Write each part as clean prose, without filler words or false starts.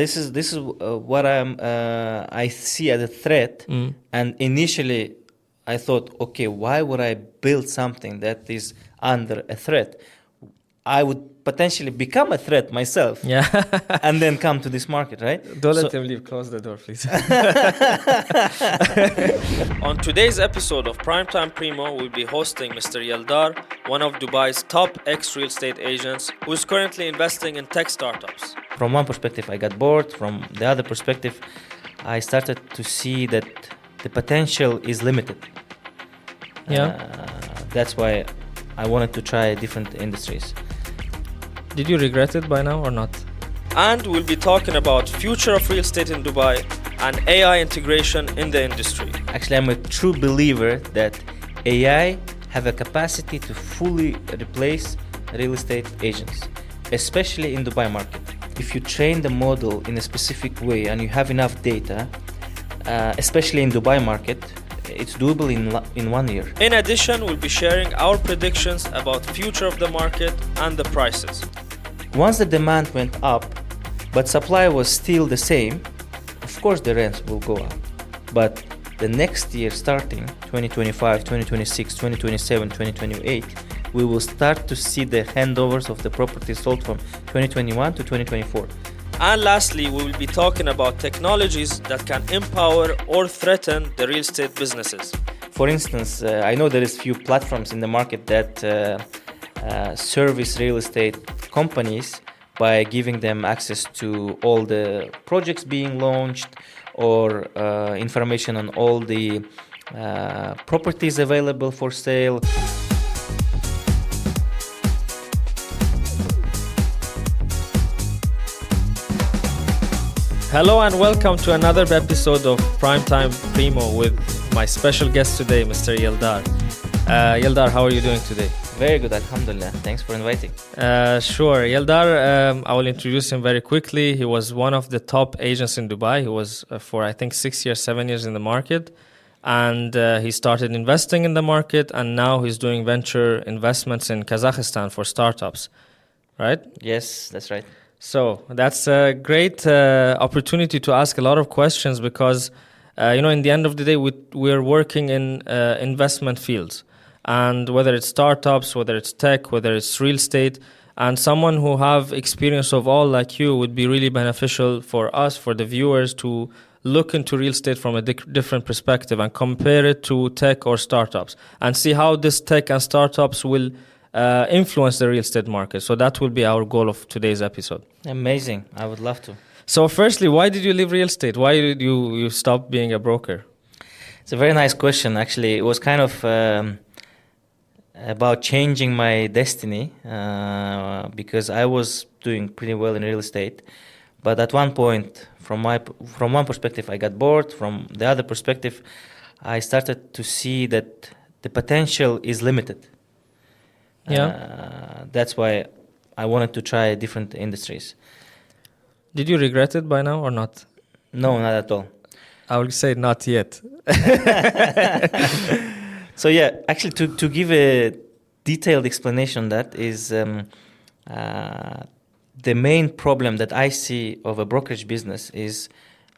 This is what I see as a threat. And initially I thought, okay, why would I build something that is under a threat? I would potentially become a threat myself. Yeah. And then come to this market, right? Don't let him leave. Close the door, please. On today's episode of Primetime Primo, we'll be hosting Mr. Yeldar, one of Dubai's top ex-real estate agents, who is currently investing in tech startups. From one perspective, I got bored. From the other perspective, I started to see that the potential is limited. That's why I wanted to try different industries. Did you regret it by now or not? And we'll be talking about future of real estate in Dubai and AI integration in the industry. Actually, I'm a true believer that AI have a capacity to fully replace real estate agents, especially in Dubai market. If you train the model in a specific way and you have enough data, especially in Dubai market, it's doable in 1 year. In addition, we'll be sharing our predictions about future of the market and the prices. Once the demand went up, but supply was still the same, of course the rents will go up. But the next year starting, 2025, 2026, 2027, 2028, we will start to see the handovers of the properties sold from 2021 to 2024. And lastly, we will be talking about technologies that can empower or threaten the real estate businesses. For instance, I know there is few platforms in the market that service real estate companies by giving them access to all the projects being launched or information on all the properties available for sale. Hello and welcome to another episode of Primetime Primo with my special guest today, Mr. Yeldar. Yeldar, how are you doing today? Very good, alhamdulillah. Thanks for inviting. Sure. Yeldar, I will introduce him very quickly. He was one of the top agents in Dubai. He was for, I think, 6 years, 7 years in the market. And he started investing in the market. And now he's doing venture investments in Kazakhstan for startups. Right? Yes, that's right. So that's a great opportunity to ask a lot of questions because, in the end of the day, we're working in investment fields. And whether it's startups, whether it's tech, whether it's real estate, and someone who have experience of all like you would be really beneficial for us, for the viewers, to look into real estate from a different perspective and compare it to tech or startups and see how this tech and startups will influence the real estate market. So that will be our goal of today's episode. Amazing. I would love to. So firstly, why did you leave real estate? Why did you stop being a broker? It's a very nice question. Actually, it was kind of about changing my destiny because I was doing pretty well in real estate. But at one point, from one perspective, I got bored. From the other perspective, I started to see that the potential is limited. That's why I wanted to try different industries. Did you regret it by now or not? No, not at all. I would say not yet. So yeah, actually to give a detailed explanation on that is the main problem that I see of a brokerage business is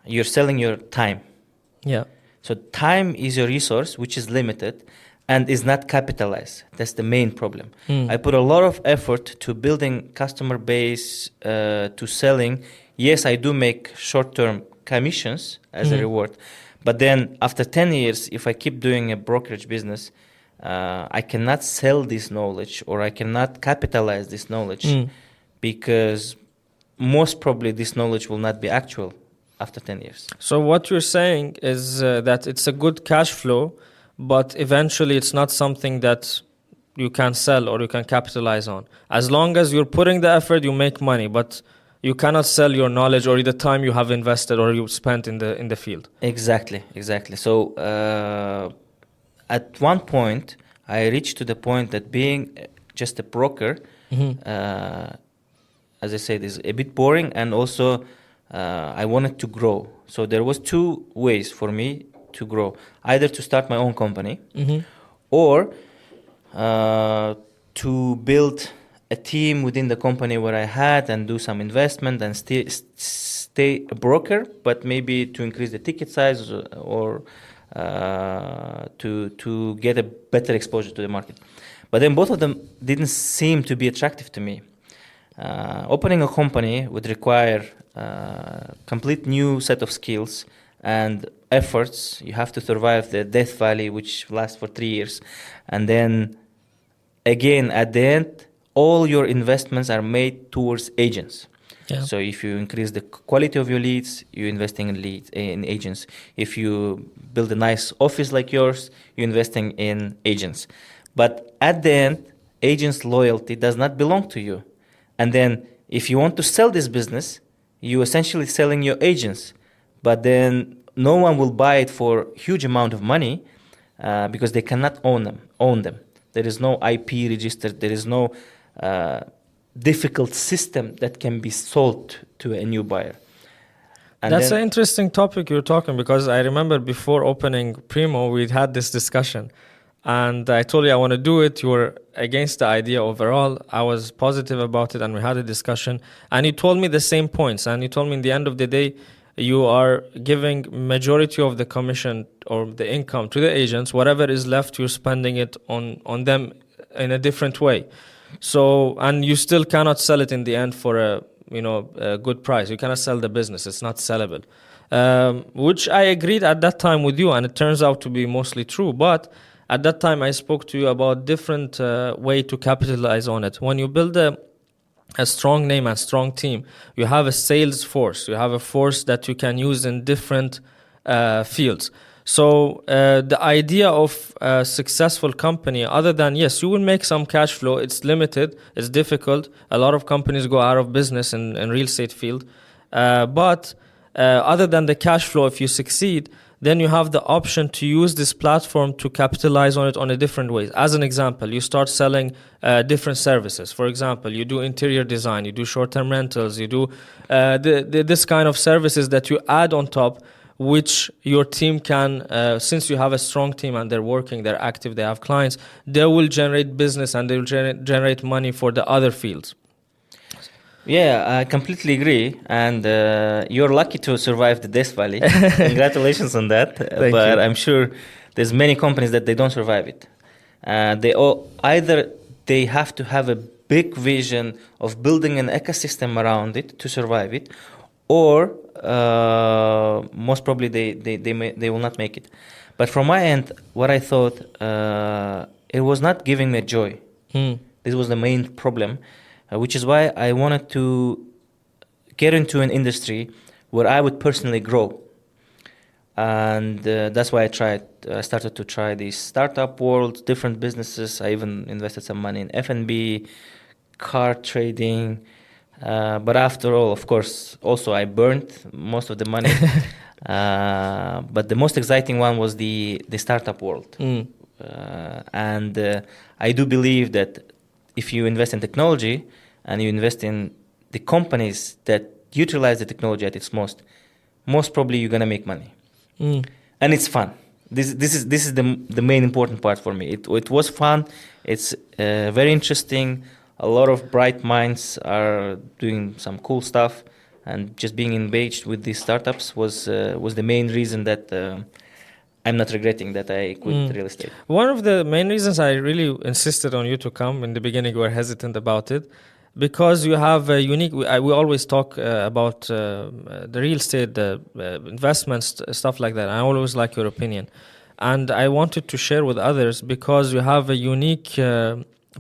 you're selling your time. Yeah. So time is your resource, which is limited and is not capitalized. That's the main problem. I put a lot of effort to building customer base, to selling. Yes, I do make short-term commissions as a reward. But then after 10 years, if I keep doing a brokerage business, I cannot sell this knowledge or I cannot capitalize this knowledge because most probably this knowledge will not be actual after 10 years. So what you're saying is that it's a good cash flow, but eventually it's not something that you can sell or you can capitalize on. As long as you're putting the effort, you make money, but you cannot sell your knowledge or the time you have invested or you spent in the field. Exactly. So at one point, I reached to the point that being just a broker, as I said, is a bit boring, and also I wanted to grow. So there was two ways for me to grow: either to start my own company, or to build a team within the company where I had and do some investment and stay a broker, but maybe to increase the ticket size or to get a better exposure to the market. But then both of them didn't seem to be attractive to me. Opening a company would require complete new set of skills and efforts. You have to survive the Death Valley, which lasts for 3 years. And then again, at the end, all your investments are made towards agents. Yeah. So if you increase the quality of your leads, you're investing in leads in agents. If you build a nice office like yours, you're investing in agents. But at the end, agents' loyalty does not belong to you. And then if you want to sell this business, you're essentially selling your agents. But then no one will buy it for huge amount of money because they cannot own them. There is no IP registered. There is no difficult system that can be sold to a new buyer. And that's an interesting topic you're talking, because I remember before opening Primo, we had this discussion. And I told you I want to do it. You were against the idea overall. I was positive about it, and we had a discussion. And you told me the same points. And you told me in the end of the day, you are giving majority of the commission or the income to the agents. Whatever is left, you're spending it on them in a different way. So, and you still cannot sell it in the end for a good price. You cannot sell the business. It's not sellable. Which I agreed at that time with you, and it turns out to be mostly true. But at that time, I spoke to you about different way to capitalize on it. When you build a strong name and strong team, you have a sales force. You have a force that you can use in different fields. So the idea of a successful company, other than, yes, you will make some cash flow, it's limited, it's difficult. A lot of companies go out of business in real estate field. But other than the cash flow, if you succeed, then you have the option to use this platform to capitalize on it on a different way. As an example, you start selling different services. For example, you do interior design, you do short-term rentals, you do this kind of services that you add on top, which your team can, since you have a strong team and they're working, they're active, they have clients, they will generate business and they will generate money for the other fields. Yeah, I completely agree. And you're lucky to survive the Death Valley. Congratulations on that. Thank but you. I'm sure there's many companies that they don't survive it. They have to have a big vision of building an ecosystem around it to survive it, or most probably they will not make it. But from my end, what I thought, it was not giving me joy. This was the main problem. Which is why I wanted to get into an industry where I would personally grow. And that's why I started to try this startup world, different businesses. I even invested some money in F&B, car trading. But after all, of course, also I burned most of the money. But the most exciting one was the startup world. And I do believe that if you invest in technology and you invest in the companies that utilize the technology at its most probably you're gonna make money, and it's fun. This is the main important part for me. It was fun. It's very interesting. A lot of bright minds are doing some cool stuff, and just being engaged with these startups was the main reason that I'm not regretting that I quit real estate. One of the main reasons I really insisted on you to come, in the beginning we were hesitant about it, because you have a unique, we always talk about the real estate, investments, stuff like that. I always like your opinion. And I wanted to share with others because you have a unique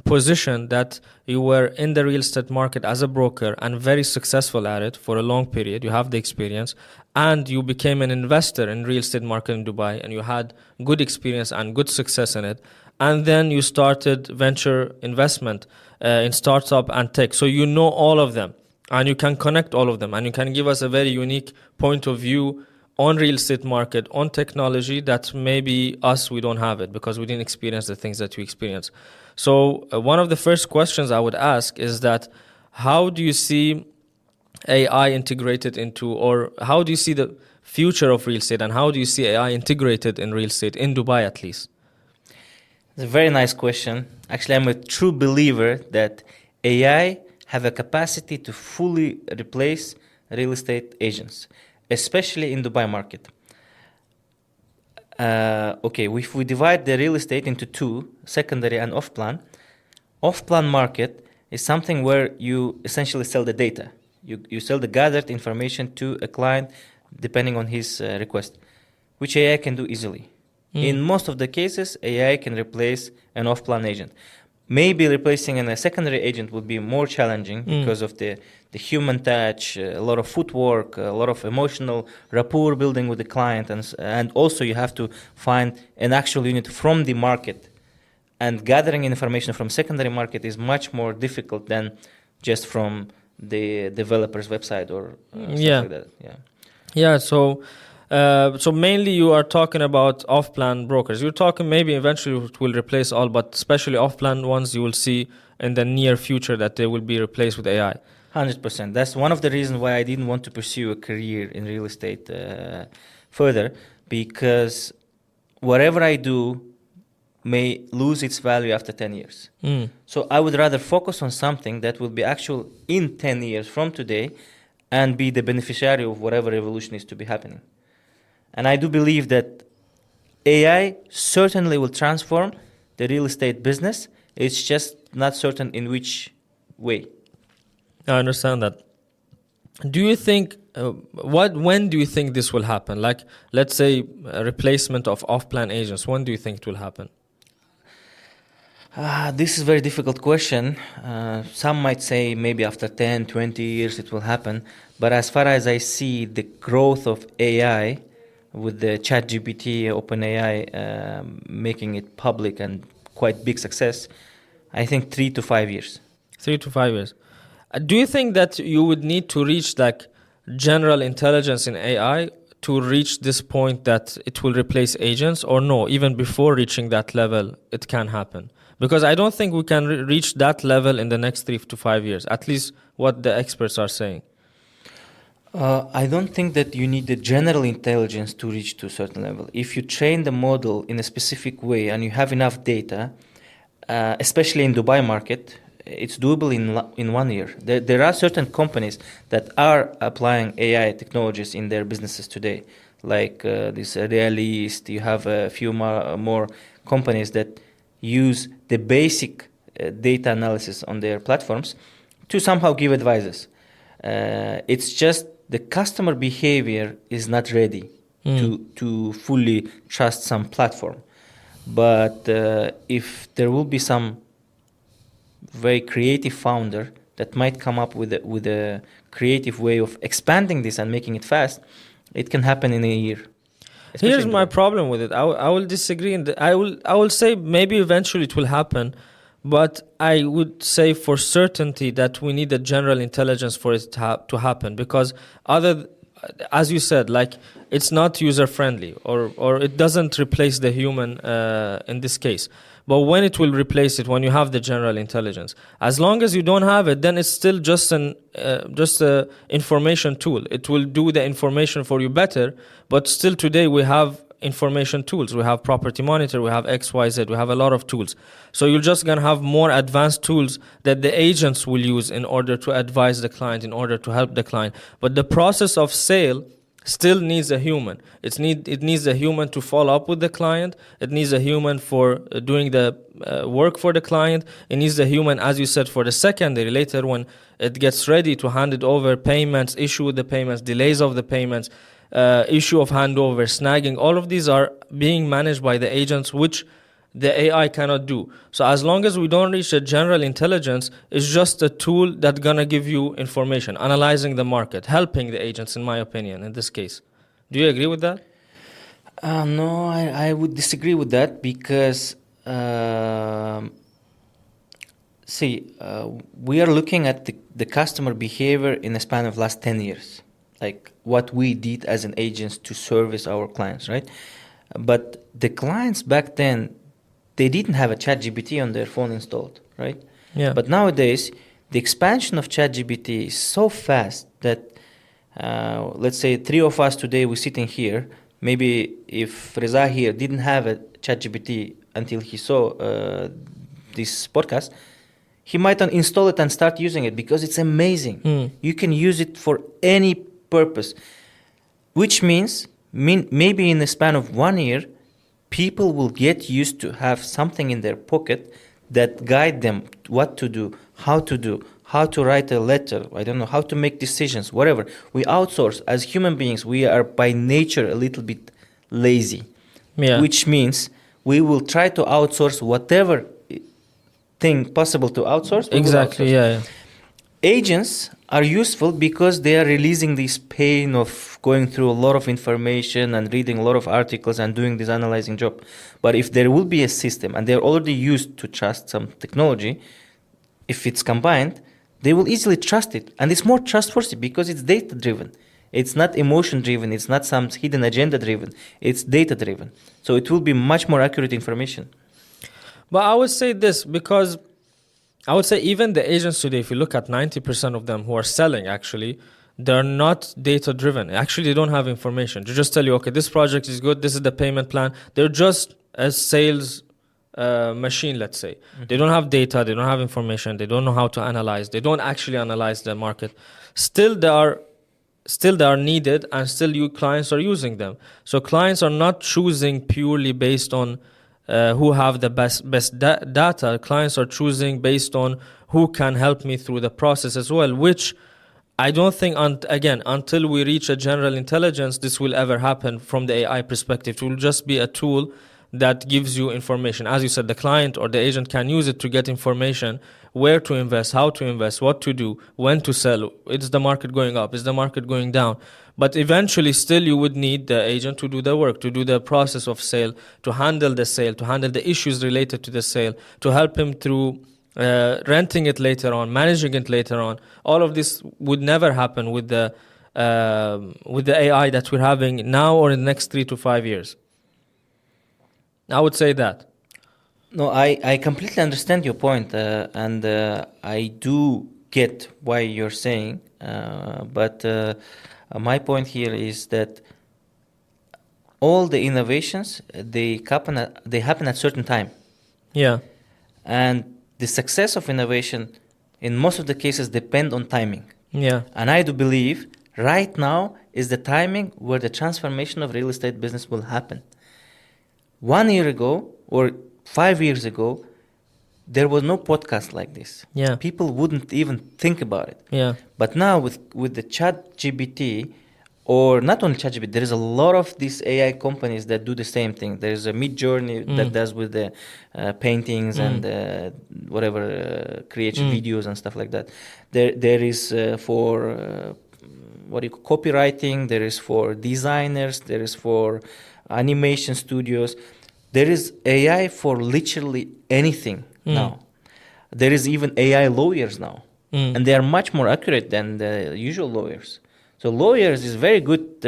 position that you were in the real estate market as a broker and very successful at it for a long period. You have the experience, and you became an investor in real estate market in Dubai, and you had good experience and good success in it. And then you started venture investment in startup and tech. So you know all of them, and you can connect all of them, and you can give us a very unique point of view on real estate market, on technology that maybe we don't have it because we didn't experience the things that you experience. So one of the first questions I would ask is that how do you see AI integrated into, or how do you see the future of real estate, and how do you see AI integrated in real estate, in Dubai at least? It's a very nice question. Actually, I'm a true believer that AI have a capacity to fully replace real estate agents, especially in Dubai market. Okay, if we divide the real estate into two, secondary and off-plan, off-plan market is something where you essentially sell the data. You sell the gathered information to a client depending on his request, which AI can do easily. In most of the cases, AI can replace an off-plan agent. Maybe replacing a secondary agent would be more challenging because of the human touch, a lot of footwork, a lot of emotional rapport building with the client, and also you have to find an actual unit from the market. And gathering information from secondary market is much more difficult than just from the developer's website or stuff like that. Yeah. So mainly you are talking about off-plan brokers. You're talking maybe eventually it will replace all, but especially off-plan ones you will see in the near future that they will be replaced with AI. 100%. That's one of the reasons why I didn't want to pursue a career in real estate further, because whatever I do may lose its value after 10 years. So I would rather focus on something that will be actual in 10 years from today and be the beneficiary of whatever revolution is to be happening. And I do believe that AI certainly will transform the real estate business. It's just not certain in which way. I understand that. Do you think, when do you think this will happen? Like, let's say a replacement of off-plan agents. When do you think it will happen? This is a very difficult question. Some might say maybe after 10, 20 years it will happen. But as far as I see the growth of AI with the ChatGPT, OpenAI making it public and quite big success, I think 3 to 5 years. 3 to 5 years. Do you think that you would need to reach like general intelligence in AI to reach this point that it will replace agents, or no, even before reaching that level, it can happen? Because I don't think we can reach that level in the next 3 to 5 years, at least what the experts are saying. I don't think that you need the general intelligence to reach to a certain level. If you train the model in a specific way and you have enough data, especially in Dubai market, it's doable in 1 year. There are certain companies that are applying AI technologies in their businesses today, like this Realist. You have a few more companies that use the basic data analysis on their platforms to somehow give advices. It's just the customer behavior is not ready to fully trust some platform. But if there will be some very creative founder that might come up with a creative way of expanding this and making it fast, it can happen in a year. Here's my problem with it. I will disagree. I will say maybe eventually it will happen, but I would say for certainty that we need a general intelligence for it to happen, because as you said, like, it's not user friendly, or it doesn't replace the human in this case. But when it will replace it, when you have the general intelligence, as long as you don't have it, then it's still just a information tool. It will do the information for you better, but still today we have information tools. We have Property Monitor, we have XYZ, we have a lot of tools. So you're just going to have more advanced tools that the agents will use in order to advise the client, in order to help the client. But the process of sale still needs a human. It needs a human to follow up with the client. It needs a human for doing the work for the client. It needs a human, as you said, for the secondary, later when it gets ready to hand it over, payments, issue with the payments, delays of the payments, issue of handover, snagging. All of these are being managed by the agents, which the AI cannot do. So as long as we don't reach a general intelligence, it's just a tool that's going to give you information, analyzing the market, helping the agents, in my opinion, in this case. Do you agree with that? No, I would disagree with that, because, we are looking at the customer behavior in a span of last 10 years, like what we did as an agent to service our clients, right? But the clients back then, they didn't have a ChatGPT on their phone installed, right? Yeah. But nowadays, the expansion of ChatGPT is so fast that, let's say 3 of us today, we're sitting here. Maybe if Reza here didn't have a ChatGPT until he saw this podcast, he might uninstall it and start using it because it's amazing. You can use it for any purpose, which means maybe in the span of 1 year, people will get used to have something in their pocket that guide them what to do, how to write a letter, I don't know, how to make decisions, whatever. We outsource. As human beings, we are by nature a little bit lazy, which means we will try to outsource whatever thing possible to outsource. Exactly, yeah. Agents are useful because they are releasing this pain of going through a lot of information and reading a lot of articles and doing this analyzing job. But if there will be a system and they're already used to trust some technology, if it's combined, they will easily trust it. And it's more trustworthy because it's data driven. It's not emotion driven. It's not some hidden agenda driven. It's data driven. So it will be much more accurate information. But I would say this, because I would say even the agents today, if you look at 90% of them who are selling, actually, they're not data driven. Actually, they don't have information. They just tell you, okay, this project is good, this is the payment plan. They're just a sales machine, let's say. They don't have data, they don't have information, they don't know how to analyze, they don't actually analyze the market. Still they are needed, and still you clients are using them. So clients are not choosing purely based on who have the best data. Clients are choosing based on who can help me through the process as well, which I don't think, again, until we reach a general intelligence, this will ever happen from the AI perspective. It will just be a tool that gives you information. As you said, the client or the agent can use it to get information, where to invest, how to invest, what to do, when to sell. Is the market going up? Is the market going down? But eventually, still, you would need the agent to do the work, to do the process of sale, to handle the sale, to handle the issues related to the sale, to help him through renting it later on, managing it later on. All of this would never happen with the AI that we're having now or in the next 3 to 5 years. I would say that. No, I completely understand your point, and I do get why you're saying, but my point here is that all the innovations, they happen at certain time. Yeah. And the success of innovation in most of the cases depend on timing. Yeah. And I do believe right now is the timing where the transformation of real estate business will happen. 1 year ago or 5 years ago, there was no podcast like this. Yeah. People wouldn't even think about it. Yeah. But now with the ChatGPT, or not only ChatGPT, there is a lot of these AI companies that do the same thing. There is a Midjourney that does with the paintings and whatever, creates videos and stuff like that. There is for copywriting. There is for designers. There is for animation studios. There is AI for literally anything now. There is even AI lawyers now, and they are much more accurate than the usual lawyers. So lawyers is very good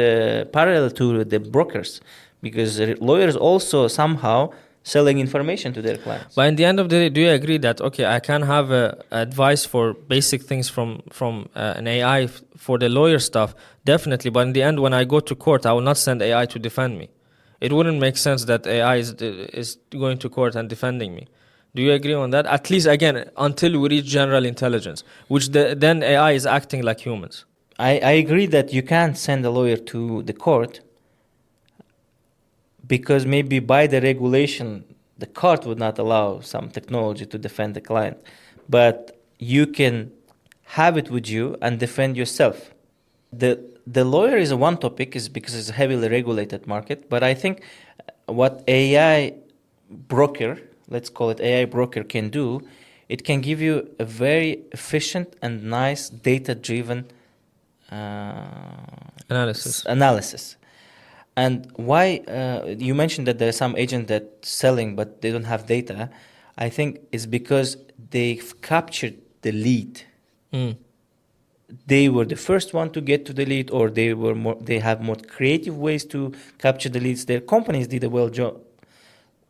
parallel to the brokers, because lawyers also somehow selling information to their clients. But in the end of the day, do you agree that, okay, I can have advice for basic things from an AI for the lawyer stuff? Definitely. But in the end, when I go to court, I will not send AI to defend me. It wouldn't make sense that AI is going to court and defending me. Do you agree on that? At least, again, until we reach general intelligence, which then AI is acting like humans. I agree that you can't send a lawyer to the court, because maybe by the regulation, the court would not allow some technology to defend the client. But you can have it with you and defend yourself. The lawyer is one topic, is because it's a heavily regulated market. But I think what AI broker, let's call it AI broker, can do, it can give you a very efficient and nice data-driven analysis. And why you mentioned that there's some agent that's selling but they don't have data. I think it's because they've captured the lead. They were the first one to get to the lead, or they have more creative ways to capture the leads. Their companies did a well job.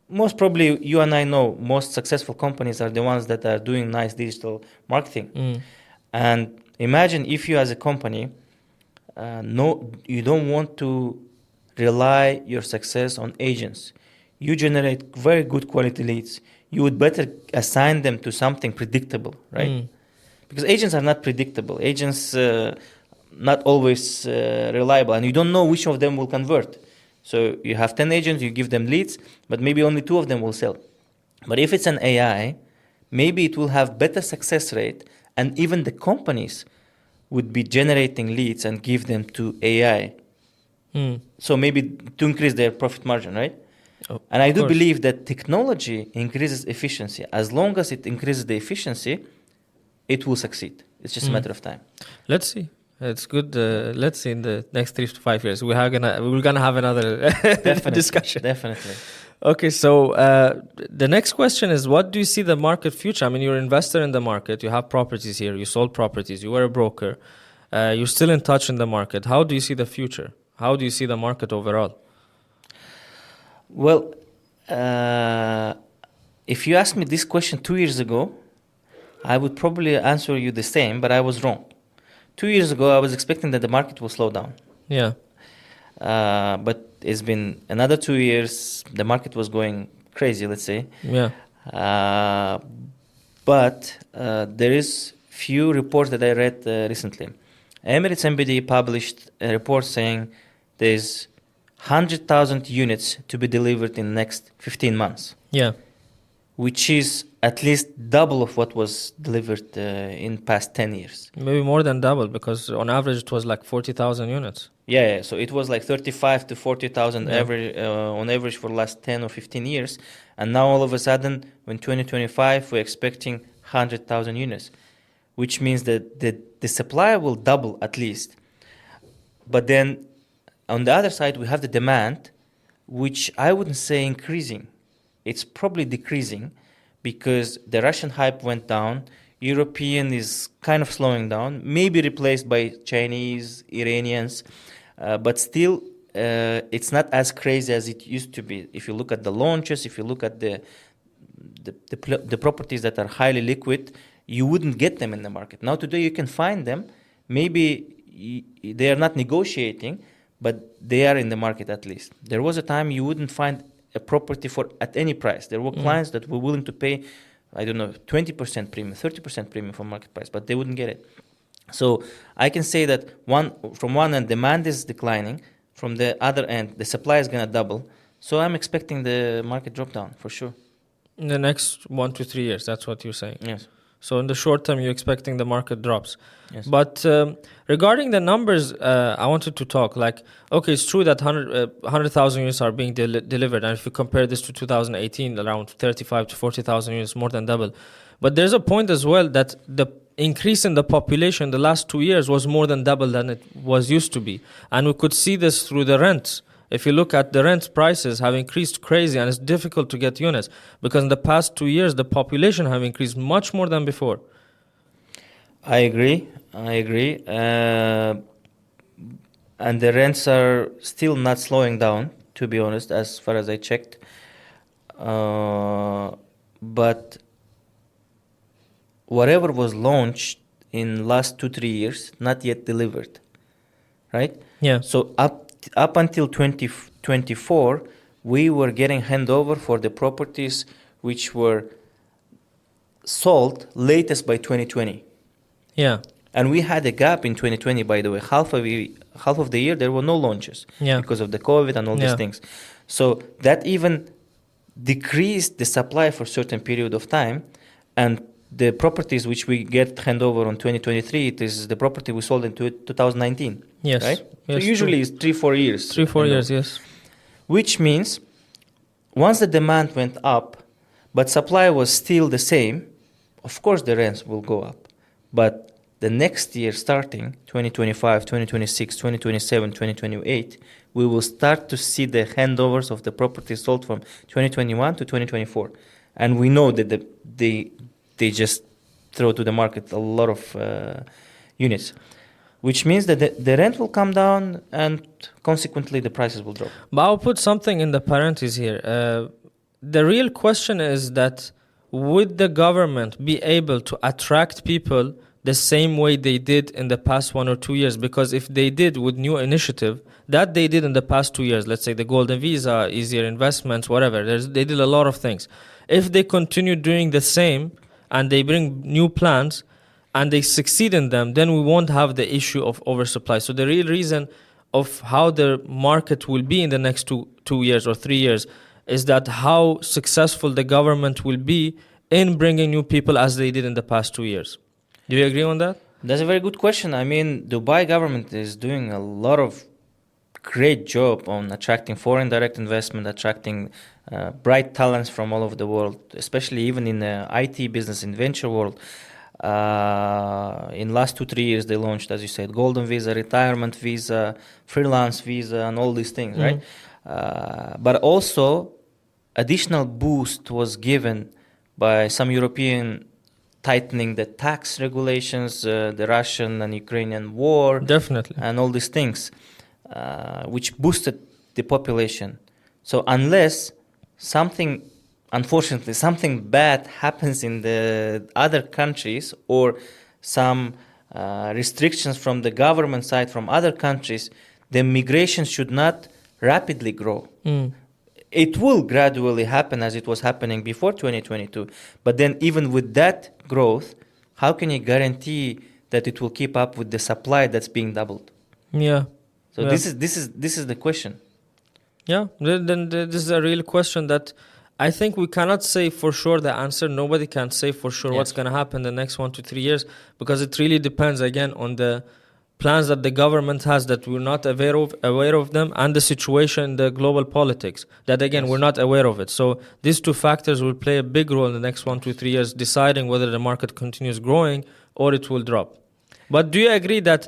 Most probably, you and I know most successful companies are the ones that are doing nice digital marketing. And imagine if you as a company, you don't want to rely your success on agents. You generate very good quality leads. you would better assign them to something predictable, right? Because agents are not predictable. Agents not always reliable, and you don't know which of them will convert. So you have 10 agents, you give them leads, but maybe only 2 of them will sell. But if it's an AI, maybe it will have better success rate, and even the companies would be generating leads and give them to AI. So maybe to increase their profit margin, right? Oh, and I of do course. believe that technology increases efficiency. As long as it increases the efficiency, it will succeed. It's just a matter of time. Let's see. It's good. Let's see in the next 3 to 5 years. We're gonna have another discussion. Definitely. Okay, so the next question is, what do you see the market future? I mean, you're an investor in the market. You have properties here. You sold properties. You were a broker. You're still in touch in the market. How do you see the future? How do you see the market overall? Well, if you asked me this question 2 years ago, I would probably answer you the same, but I was wrong. 2 years ago, I was expecting that the market will slow down. Yeah. But it's been another 2 years. The market was going crazy, let's say. Yeah. But there is few reports that I read recently. Emirates MBD published a report saying there's 100,000 units to be delivered in the next 15 months. Yeah. Which is at least double of what was delivered in past 10 years. Maybe more than double, because on average it was like 40,000 units. Yeah, so it was like 35 to 40,000 Yeah. on average for the last 10 or 15 years. And now all of a sudden, in 2025, we're expecting 100,000 units, which means that the supply will double at least. But then on the other side, we have the demand, which I wouldn't say increasing. It's probably decreasing because the Russian hype went down. European is kind of slowing down, maybe replaced by Chinese, Iranians, but still it's not as crazy as it used to be. If you look at the launches, if you look at the properties that are highly liquid, you wouldn't get them in the market. Now today you can find them. Maybe they are not negotiating, but they are in the market at least. There was a time you wouldn't find a property at any price. There were clients that were willing to pay, I don't know, 20% premium, 30% premium for market price, but they wouldn't get it. So I can say that from one end, demand is declining. From the other end, the supply is going to double. So I'm expecting the market drop down for sure. In the next 1 to 3 years, that's what you're saying. Yes. So in the short term, you're expecting the market drops. Yes. But regarding the numbers, I wanted to talk. Like, okay, it's true that 100,000 units are being delivered. And if you compare this to 2018, around 35 to 40,000 units, more than double. But there's a point as well that the increase in the population the last 2 years was more than double than it was used to be. And we could see this through the rents. If you look at the rent prices have increased crazy, and it's difficult to get units because in the past 2 years, the population have increased much more than before. I agree. And the rents are still not slowing down, to be honest, as far as I checked. But whatever was launched in last 2-3 years, not yet delivered, right? Yeah. So up until 2024, we were getting handover for the properties which were sold latest by 2020. Yeah. And we had a gap in 2020, by the way. Half of the year, there were no launches because of the COVID and all these things. So that even decreased the supply for a certain period of time. And the properties which we get handover on 2023, it is the property we sold in 2019. Yes. Right? Yes, so usually it's 3-4 years. 3-4 years, yes. Which means once the demand went up, but supply was still the same, of course the rents will go up. But the next year starting, 2025, 2026, 2027, 2028, we will start to see the handovers of the properties sold from 2021 to 2024. And we know that they just throw to the market a lot of units, which means that the rent will come down and consequently the prices will drop. But I'll put something in the parentheses here. The real question is that would the government be able to attract people the same way they did in the past 1 or 2 years? Because if they did with new initiative, that they did in the past 2 years. Let's say the golden visa, easier investments, whatever. They did a lot of things. If they continue doing the same and they bring new plans and they succeed in them, then we won't have the issue of oversupply. So the real reason of how the market will be in the next 2 years or 3 years is that how successful the government will be in bringing new people as they did in the past 2 years. Do you agree on that? That's a very good question. I mean, Dubai government is doing a lot of great job on attracting foreign direct investment, attracting bright talents from all over the world, especially even in the IT business, in venture world. In last 2-3 years, they launched, as you said, golden visa, retirement visa, freelance visa, and all these things, right? But also, additional boost was given by some European tightening the tax regulations, the Russian and Ukrainian war, Definitely, and all these things, which boosted the population. So unless unfortunately, something bad happens in the other countries or some restrictions from the government side from other countries, the migration should not rapidly grow. It will gradually happen as it was happening before 2022. But then even with that growth, how can you guarantee that it will keep up with the supply that's being doubled? yeah. So Yeah. this is the question. Yeah, then this is a real question that I think we cannot say for sure the answer. Nobody can say for sure what's Yes. going to happen the next 1 to 3 years, because it really depends again on the plans that the government has that we're not aware of them, and the situation in the global politics that again Yes. we're not aware of it. So these two factors will play a big role in the next 1 to 3 years, deciding whether the market continues growing or it will drop. But do you agree that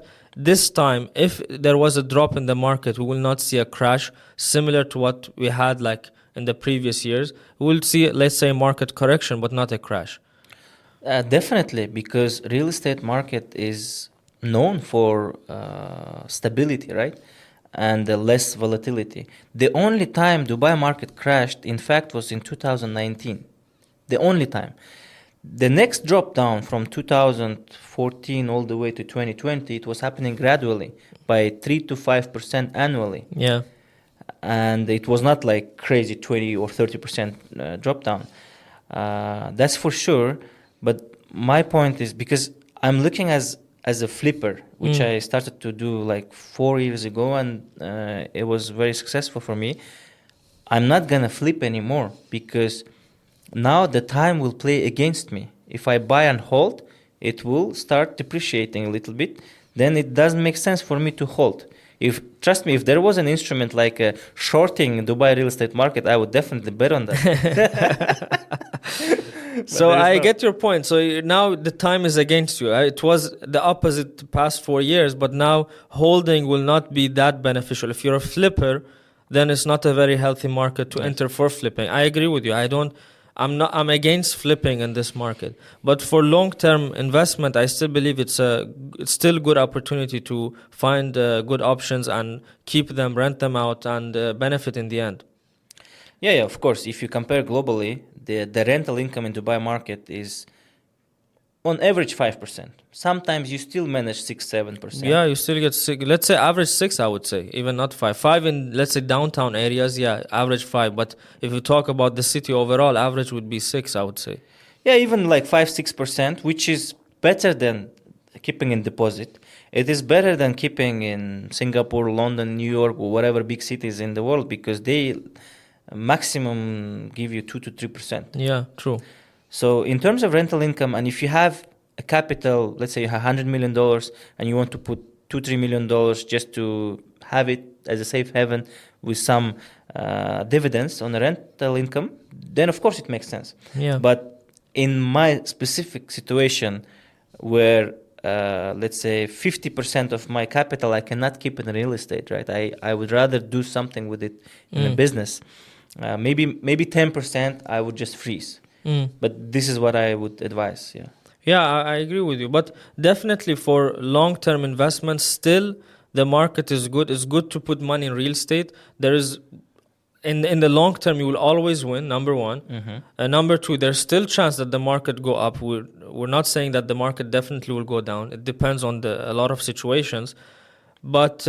this time, if there was a drop in the market, we will not see a crash similar to what we had like in the previous years? We will see, let's say, a market correction, but not a crash. Definitely, because real estate market is known for stability, right? And less volatility. The only time Dubai market crashed, in fact, was in 2019. The only time. The next drop down from 2014 all the way to 2020, it was happening gradually by 3 to 5% annually. Yeah. And it was not like crazy 20 or 30% drop down. That's for sure. But my point is, because I'm looking as a flipper, which I started to do like 4 years ago, and it was very successful for me. I'm not gonna flip anymore, because now the time will play against me. If I buy and hold, it will start depreciating a little bit. Then it doesn't make sense for me to hold. Trust me, if there was an instrument like shorting Dubai real estate market, I would definitely bet on that. So I get your point. So now the time is against you. It was the opposite the past 4 years, but now holding will not be that beneficial. If you're a flipper, then it's not a very healthy market to enter for flipping. I agree with you. I'm against flipping in this market. But for long-term investment, I still believe it's still a good opportunity to find good options and keep them, rent them out, and benefit in the end. Yeah, of course. If you compare globally, the rental income in Dubai market is on average 5%. Sometimes you still manage 6-7%. Yeah, you still get 6. Let's say average 6, I would say, even not 5. 5 in, let's say, downtown areas, yeah, average 5. But if you talk about the city overall, average would be 6, I would say. Yeah, even like 5-6%, which is better than keeping in deposit. It is better than keeping in Singapore, London, New York, or whatever big cities in the world, because they maximum give you 2 to 3%. Yeah, true. So in terms of rental income, and if you have a capital, let's say you have $100 million and you want to put $2-3 million just to have it as a safe haven with some dividends on the rental income, then of course it makes sense. Yeah. But in my specific situation where let's say 50% of my capital I cannot keep in real estate, right? I would rather do something with it in a business. Maybe 10% I would just freeze. But this is what I would advise. Yeah, I agree with you. But definitely for long-term investments, still the market is good. It's good to put money in real estate. There is, in the long term, you will always win. Number one. Number two, there's still chance that the market go up. We're not saying that the market definitely will go down. It depends on a lot of situations. But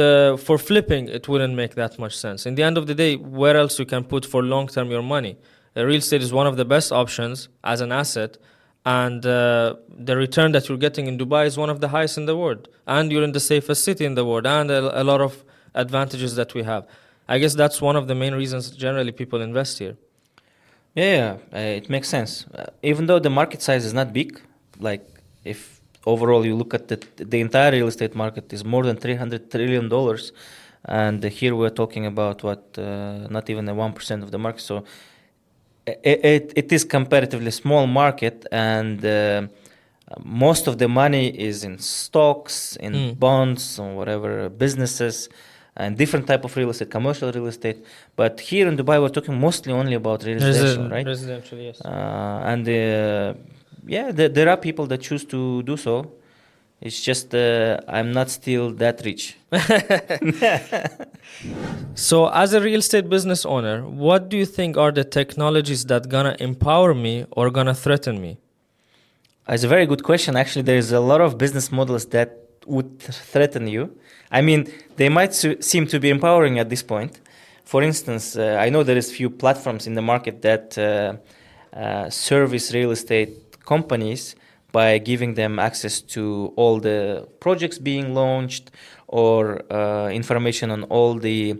for flipping, it wouldn't make that much sense. In the end of the day, where else you can put for long term your money? Real estate is one of the best options as an asset, and the return that you're getting in Dubai is one of the highest in the world, and you're in the safest city in the world, and a lot of advantages that we have. I guess that's one of the main reasons generally people invest here. Yeah, it makes sense. Even though the market size is not big, like if overall you look at the entire real estate market is more than $300 trillion, and here we're talking about not even a 1% of the market. So it is comparatively small market, and most of the money is in stocks, in bonds, or whatever, businesses, and different type of real estate, commercial real estate. But here in Dubai, we're talking mostly only about residential, right? Residential, yes. There are people that choose to do so. It's just I'm not still that rich. So, as a real estate business owner, what do you think are the technologies that gonna empower me or gonna threaten me? It's a very good question. Actually, there's a lot of business models that would threaten you. I mean, they might seem to be empowering at this point. For instance, I know there is few platforms in the market that service real estate companies by giving them access to all the projects being launched, or information on all the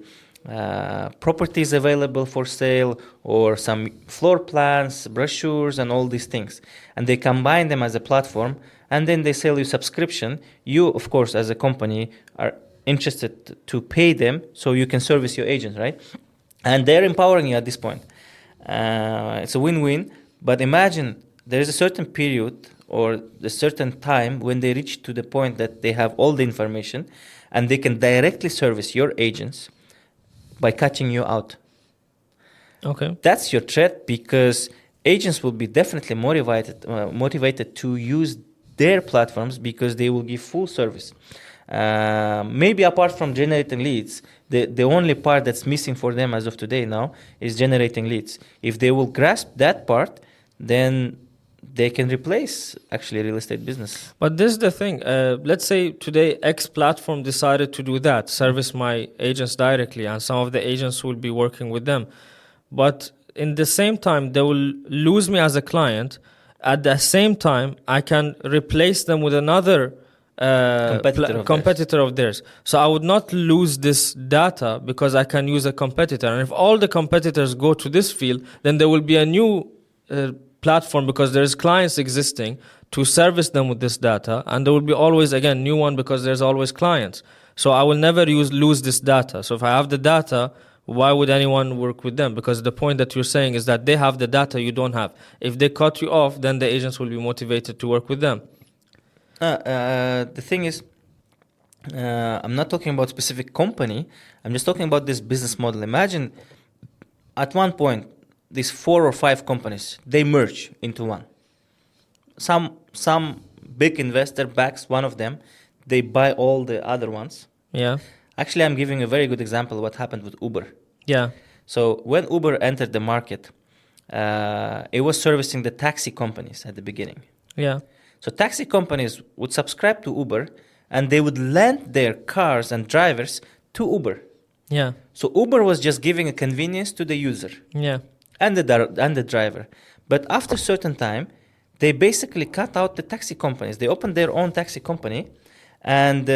properties available for sale, or some floor plans, brochures, and all these things. And they combine them as a platform, and then they sell you subscription. You, of course, as a company, are interested to pay them so you can service your agents, right? And they're empowering you at this point. It's a win-win. But imagine there is a certain period or a certain time when they reach to the point that they have all the information and they can directly service your agents by cutting you out. Okay. That's your threat, because agents will be definitely motivated to use their platforms because they will give full service. Maybe apart from generating leads, the only part that's missing for them as of today now is generating leads. If they will grasp that part, then they can replace actually real estate business. But this is the thing. Let's say today X platform decided to do that, service my agents directly, and some of the agents will be working with them. But in the same time, they will lose me as a client. At the same time, I can replace them with another competitor of theirs. So I would not lose this data because I can use a competitor. And if all the competitors go to this field, then there will be a new platform, because there's clients existing to service them with this data, and there will be always again new one because there's always clients. So I will never lose this data. So if I have the data, why would anyone work with them? Because the point that you're saying is that they have the data you don't have. If they cut you off, then the agents will be motivated to work with them. The thing is, I'm not talking about specific company. I'm just talking about this business model. Imagine at one point, these 4 or 5 companies, they merge into one. Some big investor backs one of them. They buy all the other ones. Yeah. Actually, I'm giving a very good example of what happened with Uber. Yeah. So when Uber entered the market, it was servicing the taxi companies at the beginning. Yeah. So taxi companies would subscribe to Uber, and they would lend their cars and drivers to Uber. Yeah. So Uber was just giving a convenience to the user. Yeah. And the driver. But after a certain time, they basically cut out the taxi companies. They opened their own taxi company, and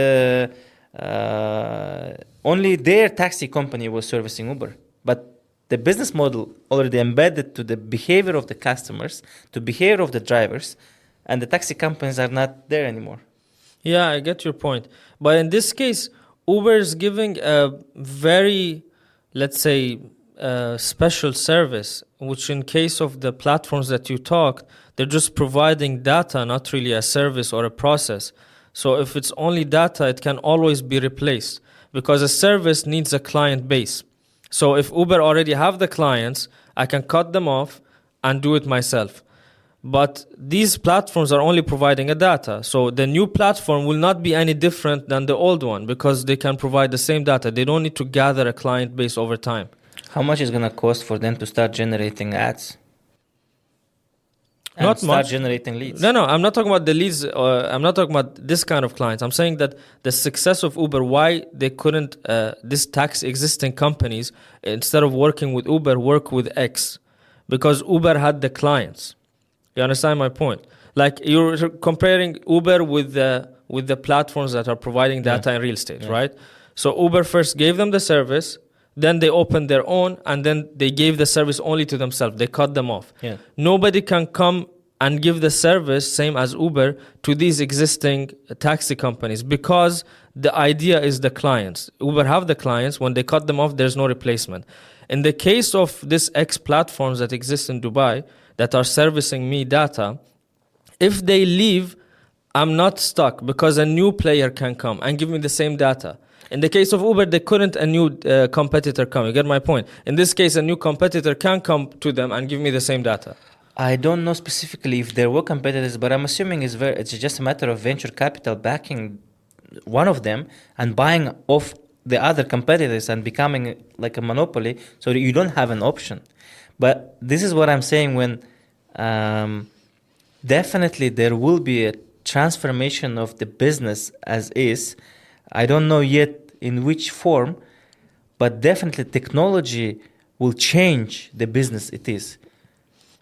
only their taxi company was servicing Uber. But the business model already embedded to the behavior of the customers, to behavior of the drivers, and the taxi companies are not there anymore. Yeah, I get your point. But in this case, Uber is giving a very, let's say, special service, which in case of the platforms that you talked, they're just providing data, not really a service or a process. So if it's only data, it can always be replaced, because a service needs a client base. So if Uber already have the clients, I can cut them off and do it myself. But these platforms are only providing a data. So the new platform will not be any different than the old one, because they can provide the same data. They don't need to gather a client base over time. How much is going to cost for them to start generating ads? And Not start much. generating leads. No, I'm not talking about the leads. I'm not talking about this kind of clients. I'm saying that the success of Uber, why they couldn't, this tax existing companies, instead of working with Uber, work with X. Because Uber had the clients. You understand my point? Like you're comparing Uber with the platforms that are providing data in real estate, right? So Uber first gave them the service, then they opened their own, and then they gave the service only to themselves. They cut them off. Yeah. Nobody can come and give the service, same as Uber, to these existing taxi companies because the idea is the clients. Uber have the clients. When they cut them off, there's no replacement. In the case of these X platforms that exist in Dubai that are servicing me data, if they leave, I'm not stuck because a new player can come and give me the same data. In the case of Uber, they couldn't a new competitor come. You get my point? In this case, a new competitor can come to them and give me the same data. I don't know specifically if there were competitors, but I'm assuming it's just a matter of venture capital backing one of them and buying off the other competitors and becoming like a monopoly so that you don't have an option. But this is what I'm saying when definitely there will be a transformation of the business as is. I don't know yet in which form, but definitely technology will change the business it is.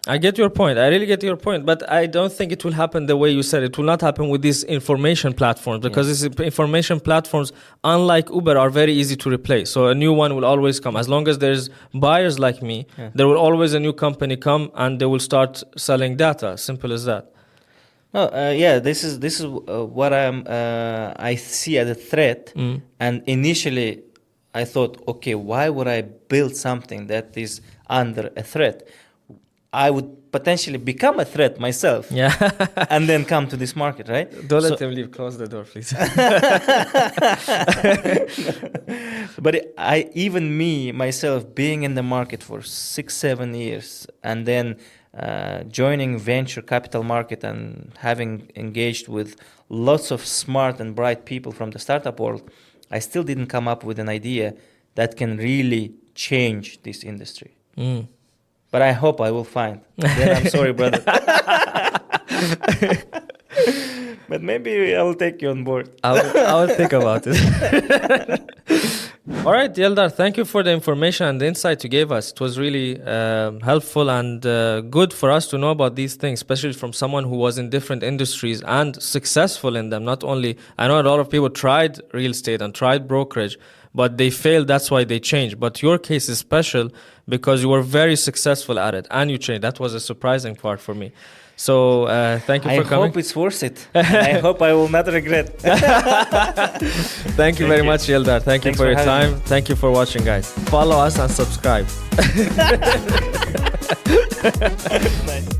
I get your point. I really get your point. But I don't think it will happen the way you said. It will not happen with these information platforms because these information platforms, unlike Uber, are very easy to replace. So a new one will always come. As long as there's buyers like me, there will always a new company come and they will start selling data. Simple as that. No, this is what I see as a threat. And initially, I thought, okay, why would I build something that is under a threat? I would potentially become a threat myself, and then come to this market, right? Don't let him leave. Close the door, please. But even me myself, being in the market for 6-7 years, and then joining venture capital market and having engaged with lots of smart and bright people from the startup world, I still didn't come up with an idea that can really change this industry. But I hope I will find. Then I'm sorry, brother. But maybe I will take you on board. I will think about it. All right, Yeldar, thank you for the information and the insight you gave us. It was really helpful and good for us to know about these things, especially from someone who was in different industries and successful in them. Not only, I know a lot of people tried real estate and tried brokerage, but they failed. That's why they changed. But your case is special because you were very successful at it and you changed. That was a surprising part for me. So thank you for coming. I hope it's worth it. I hope I will not regret. Thank you very much, Yeldar. Thanks you for your time. Thank you for watching, guys. Follow us and subscribe. Nice.